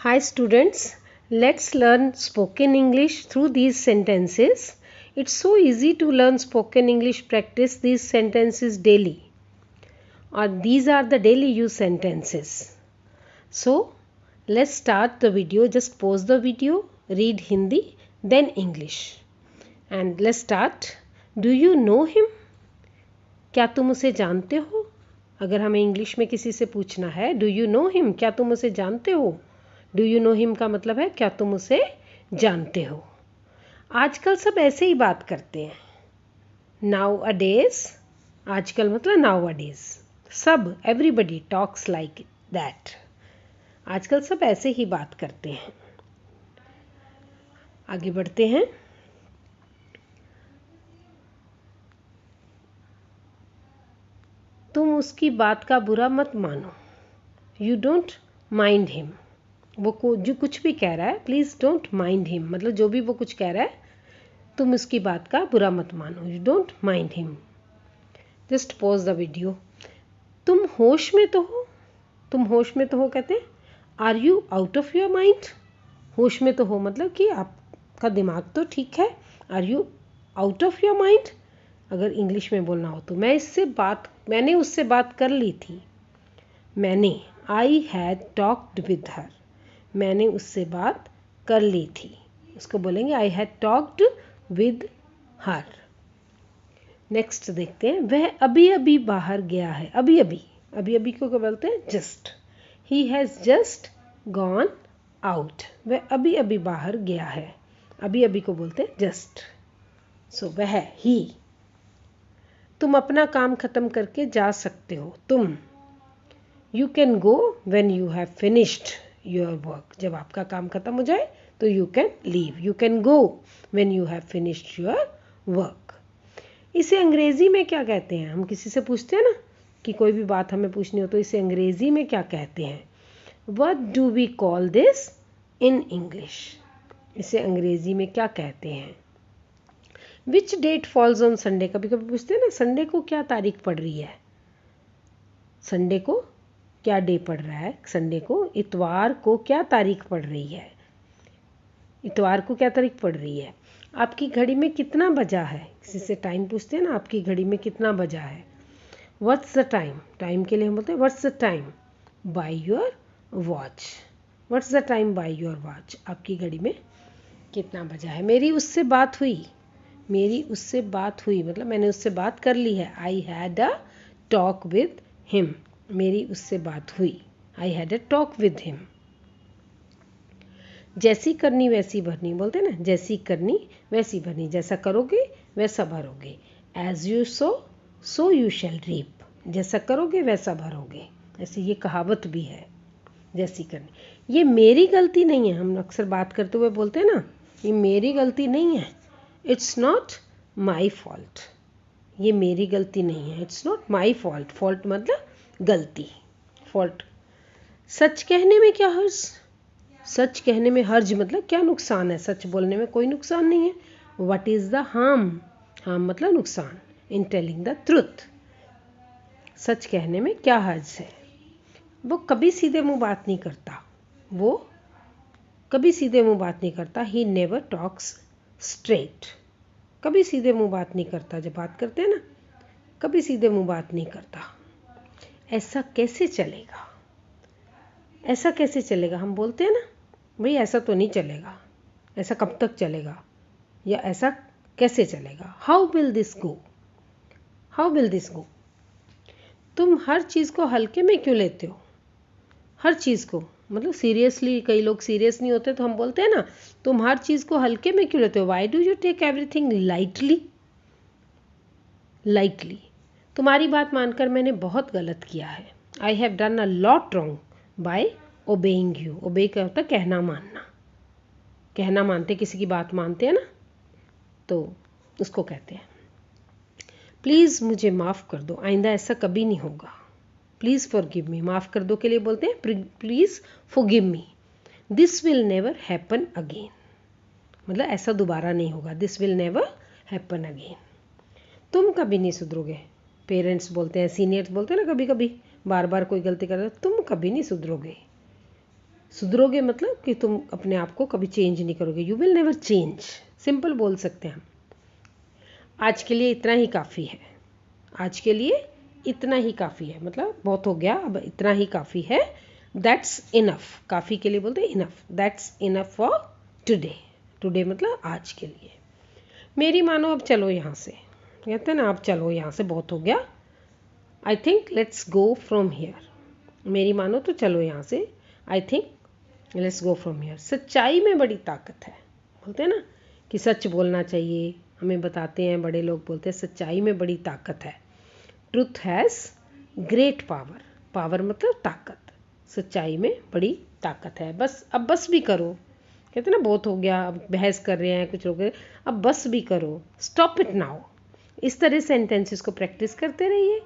Hi students, let's learn spoken English through these sentences. It's so easy to learn spoken English. Practice these sentences daily. Or these are the daily use sentences. So, let's start the video. Just pause the video, read Hindi, then English. And let's start. Do you know him? क्या तुम उसे जानते हो? अगर हमें English में किसी से पूछना है, डू यू नो हिम, क्या तुम उसे जानते हो? डू यू नो हिम का मतलब है क्या तुम उसे जानते हो। आजकल सब ऐसे ही बात करते हैं। नाउ अ डेज, आजकल मतलब नाउ अ डेज, सब एवरीबडी टॉक्स लाइक दैट। आजकल सब ऐसे ही बात करते हैं। आगे बढ़ते हैं। तुम उसकी बात का बुरा मत मानो। You don't mind him. वो जो कुछ भी कह रहा है, प्लीज़ डोंट माइंड हिम, मतलब जो भी वो कुछ कह रहा है तुम उसकी बात का बुरा मत मानो। You don't mind him. Just pause the video. तुम होश में तो हो। तुम होश में तो हो कहते हैं are you out of your mind. होश में तो हो मतलब कि आपका दिमाग तो ठीक है। Are you out of your mind अगर इंग्लिश में बोलना हो तो। मैंने उससे बात कर ली थी। मैंने I had talked with her. मैंने उससे बात कर ली थी, उसको बोलेंगे I had talked with her. Next देखते हैं। वह अभी अभी बाहर गया है। अभी अभी को क्या बोलते हैं? Just. He has just gone out. वह अभी अभी बाहर गया है। अभी अभी को बोलते हैं जस्ट। सो वह ही। तुम अपना काम खत्म करके जा सकते हो। तुम। You can go when you have finished your work. जब आपका काम खत्म हो जाए तो you can leave. You can go when you have finished your work. इसे अंग्रेजी में क्या कहते हैं? हम किसी से पूछते हैं ना कि कोई भी बात हमें पूछनी हो तो इसे अंग्रेजी में क्या कहते हैं? What do we call this in English? इसे अंग्रेजी में क्या कहते हैं? Which date falls on Sunday. कभी कभी पूछते हैं ना संडे को क्या तारीख पड़ रही है। संडे को क्या डे पड़ रहा है? संडे को, इतवार को क्या तारीख पड़ रही है? इतवार को क्या तारीख पड़ रही है? आपकी घड़ी में कितना बजा है? किसी से टाइम पूछते हैं ना, आपकी घड़ी में कितना बजा है? What's the time. टाइम के लिए हम बोलते हैं what's the time by your watch. What's the time by your watch. आपकी घड़ी में कितना बजा है? मेरी उससे बात हुई। मेरी उससे बात हुई मतलब मैंने उससे बात कर ली है। I had a talk with him. मेरी उससे बात हुई। I had a talk with him. जैसी करनी वैसी भरनी बोलते हैं ना, जैसी करनी वैसी भरनी। जैसा करोगे वैसा भरोगे। As you sow you shall reap. जैसा करोगे वैसा भरोगे। ऐसे ये कहावत भी है। जैसी करनी। ये मेरी गलती नहीं है। हम अक्सर बात करते हुए बोलते हैं ना, ये मेरी गलती नहीं है। It's not my fault. ये मेरी गलती नहीं है। It's not my fault. Fault मतलब गलती। फॉल्ट। सच कहने में क्या हर्ज? सच कहने में हर्ज मतलब क्या नुकसान है? सच बोलने में कोई नुकसान नहीं है। What is the harm? Harm मतलब नुकसान। In telling the truth. सच कहने में क्या हर्ज है? वो कभी सीधे मुंह बात नहीं करता। वो कभी सीधे मुंह बात नहीं करता। He never talks straight. कभी सीधे मुंह बात नहीं करता। जब बात करते हैं ना, कभी सीधे मुंह बात नहीं करता। ऐसा कैसे चलेगा? ऐसा कैसे चलेगा? हम बोलते हैं ना भाई ऐसा तो नहीं चलेगा। ऐसा कब तक चलेगा? या ऐसा कैसे चलेगा? How will this go. How will this go. तुम हर चीज़ को हल्के में क्यों लेते हो? हर चीज़ को मतलब सीरियसली। कई लोग सीरियस नहीं होते तो हम बोलते हैं ना तुम हर चीज़ को हल्के में क्यों लेते हो? Why do you take everything lightly. Lightly. तुम्हारी बात मानकर मैंने बहुत गलत किया है। I have done a lot wrong by obeying you. Obey का होता है कहना मानना। कहना मानते, किसी की बात मानते हैं ना, तो उसको कहते हैं। प्लीज़ मुझे माफ़ कर दो, आइंदा ऐसा कभी नहीं होगा। Please forgive me. माफ़ कर दो के लिए बोलते हैं please forgive me. This will never happen again मतलब ऐसा दोबारा नहीं होगा। This will never happen again. तुम कभी नहीं सुधरोगे। पेरेंट्स बोलते हैं, सीनियर्स बोलते हैं ना, कभी कभी बार बार कोई गलती कर रहे हो, तुम कभी नहीं सुधरोगे। सुधरोगे मतलब कि तुम अपने आप को कभी चेंज नहीं करोगे, you will never change, simple बोल सकते हैं हम। आज के लिए इतना ही काफ़ी है, आज के लिए इतना ही काफ़ी है, मतलब बहुत हो गया, अब इतना ही काफ़ी है। दैट्स इनफ, काफ़ी के लिए बोलते हैं enough, that's enough for today. Today मतलब आज के लिए। मेरी मानो अब चलो यहाँ से, कहते हैं ना अब चलो यहाँ से, बहुत हो गया, I think let's go from here. मेरी मानो तो चलो यहाँ से, I think let's go from here. सच्चाई में बड़ी ताकत है, बोलते हैं ना कि सच बोलना चाहिए, हमें बताते हैं बड़े लोग, बोलते हैं सच्चाई में बड़ी ताकत है। Truth has great power, power मतलब ताकत, सच्चाई में बड़ी ताकत है। बस अब बस भी करो, कहते हैं ना बहुत हो गया, अब बहस कर रहे हैं कुछ लोग, अब बस भी करो, स्टॉप इट नाउ। इस तरह सेंटेंसेस को प्रैक्टिस करते रहिए।